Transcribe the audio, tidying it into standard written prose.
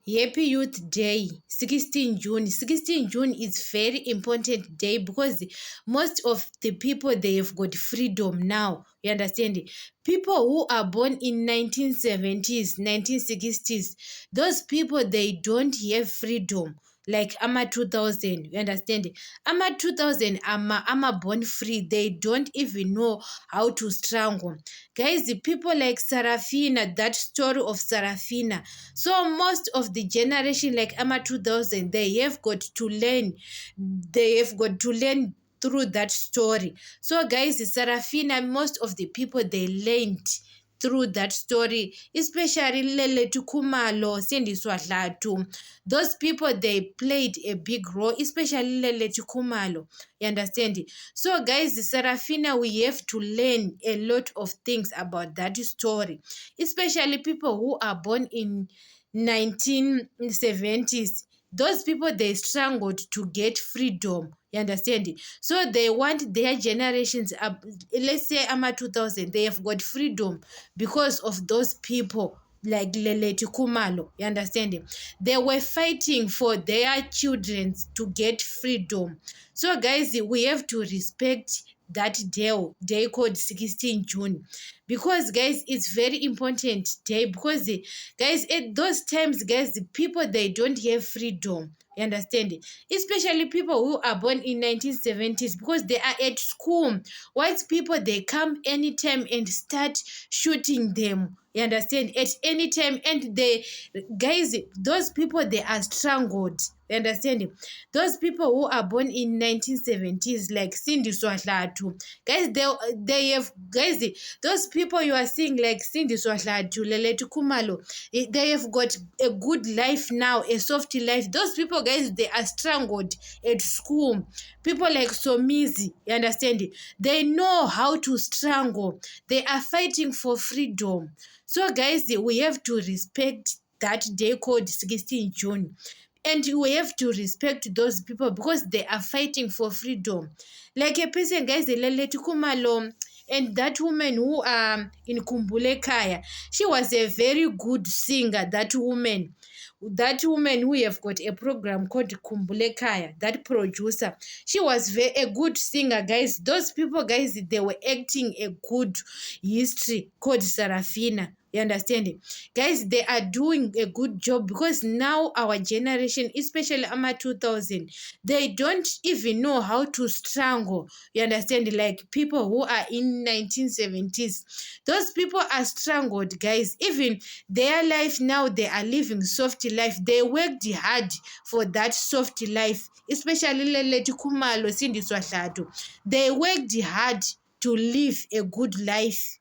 Happy Youth Day, 16 June. 16 June is very important day because most of the people they have got freedom now. You understand? People who are born in 1970s, 1960s, those people they don't have freedom. Like Ama 2000, you understand? Ama 2000, Ama born free. They don't even know how to strangle. Guys, the people like Sarafina, that story of Sarafina. So most of the generation like Ama 2000, they have got to learn. They have got to learn through that story. So guys, Sarafina, most of the people they learned through that story, especially Lele Tukumalo, Cindy Swatlatu. Those people they played a big role, especially Lele Tukumalo. You understand? So guys, Sarafina, we have to learn a lot of things about that story, especially people who are born in 1970s. Those people they struggled to get freedom. You understand? So they want their generations up. Let's say Ama 2000, they have got freedom because of those people like Leleti Kumalo. You understand? They were fighting for their children to get freedom. So guys, we have to respect that day called 16 June, because guys it's very important day, because guys at those times, guys, the people they don't have freedom. You understand? Especially people who are born in 1970s, because they are at school. White people they come anytime and start shooting them. You understand? At any time, and they, guys, those people they are strangled. You understand? Those people who are born in 1970s, like Cindy Swatlatu, guys, they have, guys, those people you are seeing like Cindy Swatlatu, Leletu Kumalo, they have got a good life now, a soft life. Those people, guys, they are strangled at school. People like Somizi, you understand? They know how to strangle. They are fighting for freedom. So guys, we have to respect that day called 16 June. And we have to respect those people because they are fighting for freedom. Like a person, guys, Leletu Kumalo, and that woman who in Kumbule Kaya, she was a very good singer. That woman who have got a program called Kumbule Kaya, that producer, she was a good singer, guys. Those people, guys, they were acting a good history called Sarafina. You understand? Guys, they are doing a good job, because now our generation, especially Ama 2000, they don't even know how to strangle. You understand? Like people who are in 1970s. Those people are strangled, guys. Even their life now, they are living soft life. They worked hard for that soft life. Especially Leletu Kumalo, Cindy Swatlatu. They worked hard to live a good life.